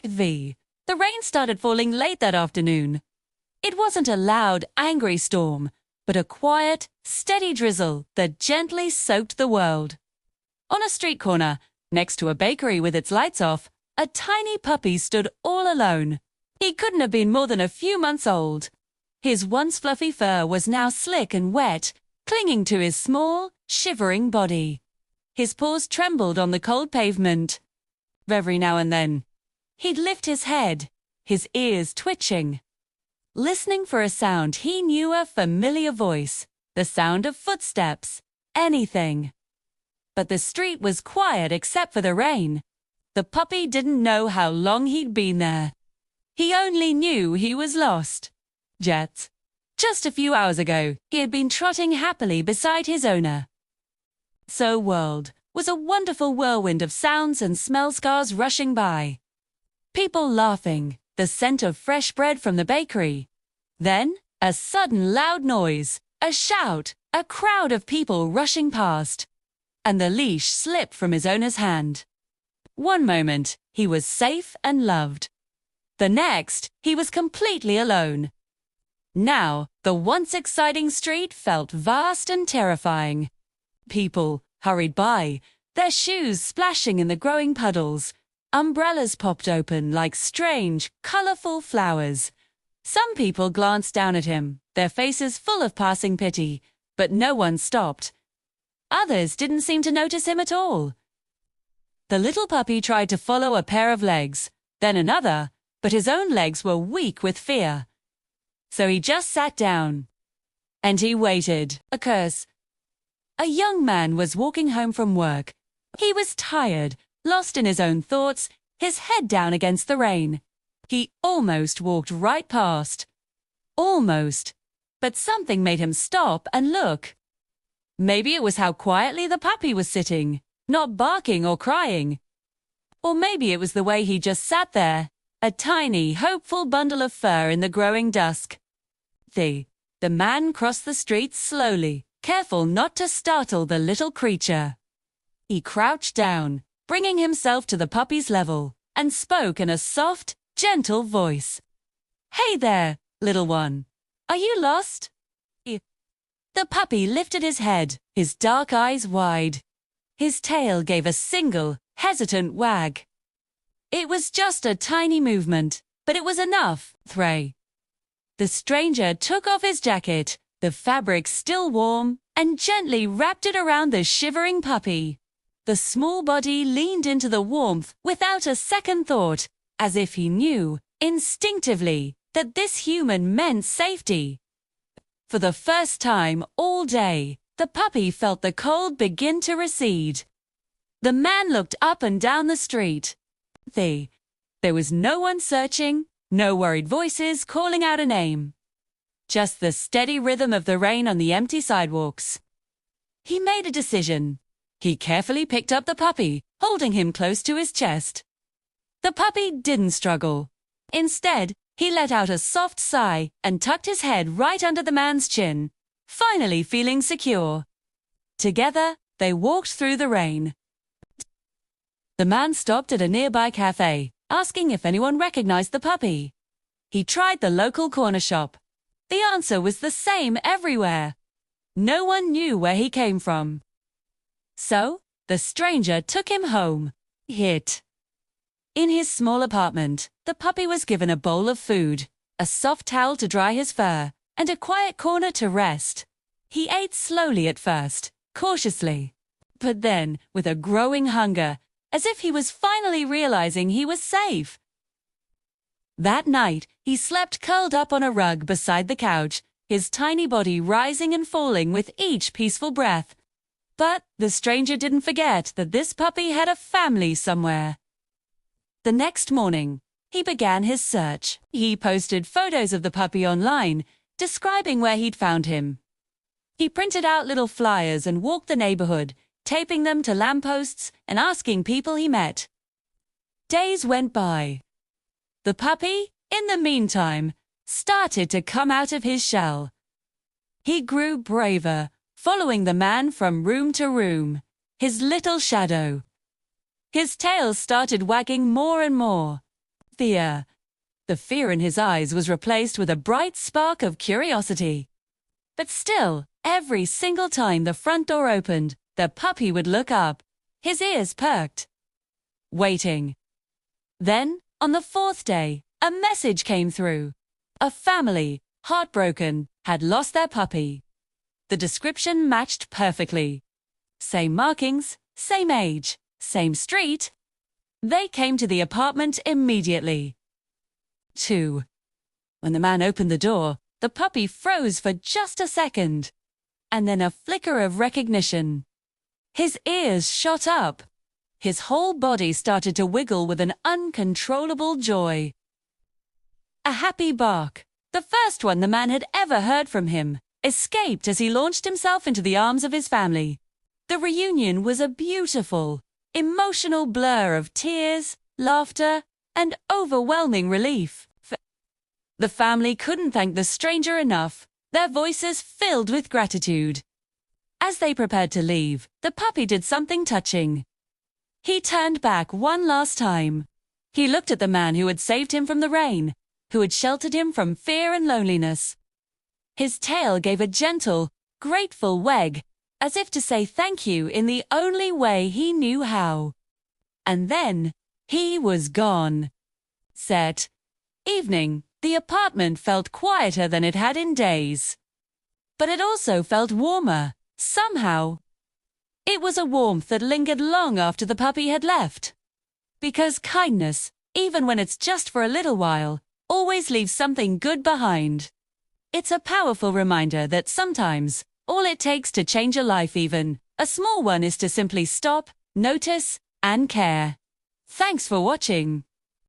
The rain started falling late that afternoon. It wasn't a loud, angry storm, but a quiet, steady drizzle that gently soaked the world. On a street corner, next to a bakery with its lights off, a tiny puppy stood all alone. He couldn't have been more than a few months old. His once fluffy fur was now slick and wet, clinging to his small, shivering body. His paws trembled on the cold pavement. Every now and then, he'd lift his head, his ears twitching, listening for a sound he knew, a familiar voice, the sound of footsteps, anything. But the street was quiet except for the rain. The puppy didn't know how long he'd been there. He only knew he was lost. Yet, just a few hours ago, he had been trotting happily beside his owner. So world was a wonderful whirlwind of sounds and smell scars rushing by. People laughing, the scent of fresh bread from the bakery. Then, a sudden loud noise, a shout, a crowd of people rushing past. And the leash slipped from his owner's hand. One moment, he was safe and loved. The next, he was completely alone. Now, the once exciting street felt vast and terrifying. People hurried by, their shoes splashing in the growing puddles. Umbrellas popped open like strange, colorful flowers. Some people glanced down at him, their faces full of passing pity, but no one stopped. Others didn't seem to notice him at all. The little puppy tried to follow a pair of legs, then another, but his own legs were weak with fear. So he just sat down. And he waited. A curse. A young man was walking home from work. He was tired, lost in his own thoughts, his head down against the rain. He almost walked right past. Almost. But something made him stop and look. Maybe it was how quietly the puppy was sitting, not barking or crying. Or maybe it was the way he just sat there, a tiny, hopeful bundle of fur in the growing dusk. The man crossed the street slowly, careful not to startle the little creature. He crouched down, bringing himself to the puppy's level, and spoke in a soft, gentle voice. "Hey there, little one. Are you lost?" The puppy lifted his head, his dark eyes wide. His tail gave a single, hesitant wag. It was just a tiny movement, but it was enough. The stranger took off his jacket, the fabric still warm, and gently wrapped it around the shivering puppy. The small body leaned into the warmth without a second thought, as if he knew, instinctively, that this human meant safety. For the first time all day, the puppy felt the cold begin to recede. The man looked up and down the street. There was no one searching, no worried voices calling out a name. Just the steady rhythm of the rain on the empty sidewalks. He made a decision. He carefully picked up the puppy, holding him close to his chest. The puppy didn't struggle. Instead, he let out a soft sigh and tucked his head right under the man's chin, finally feeling secure. Together, they walked through the rain. The man stopped at a nearby cafe, asking if anyone recognized the puppy. He tried the local corner shop. The answer was the same everywhere. No one knew where he came from. So, the stranger took him home. In his small apartment, the puppy was given a bowl of food, a soft towel to dry his fur, and a quiet corner to rest. He ate slowly at first, cautiously, but then with a growing hunger, as if he was finally realizing he was safe. That night, he slept curled up on a rug beside the couch, his tiny body rising and falling with each peaceful breath. But the stranger didn't forget that this puppy had a family somewhere. The next morning, he began his search. He posted photos of the puppy online, describing where he'd found him. He printed out little flyers and walked the neighborhood, taping them to lampposts and asking people he met. Days went by. The puppy, in the meantime, started to come out of his shell. He grew braver, following the man from room to room, his little shadow. His tail started wagging more and more. fear. The fear in his eyes was replaced with a bright spark of curiosity. But still, every single time the front door opened, the puppy would look up, his ears perked, waiting. Then, on the fourth day, a message came through. A family, heartbroken, had lost their puppy. The description matched perfectly. Same markings, same age, same street. They came to the apartment immediately. 2. When the man opened the door, the puppy froze for just a second. And then a flicker of recognition. His ears shot up. His whole body started to wiggle with an uncontrollable joy. A happy bark, the first one the man had ever heard from him, escaped as he launched himself into the arms of his family. The reunion was a beautiful, emotional blur of tears, laughter, and overwhelming relief. The family couldn't thank the stranger enough, their voices filled with gratitude. As they prepared to leave, the puppy did something touching. He turned back one last time. He looked at the man who had saved him from the rain, who had sheltered him from fear and loneliness. His tail gave a gentle, grateful wag, as if to say thank you in the only way he knew how. And then, he was gone. Set. Evening. The apartment felt quieter than it had in days. But it also felt warmer, somehow. It was a warmth that lingered long after the puppy had left. Because kindness, even when it's just for a little while, always leaves something good behind. It's a powerful reminder that sometimes, all it takes to change a life even, a small one, is to simply stop, notice, and care. Thanks for watching.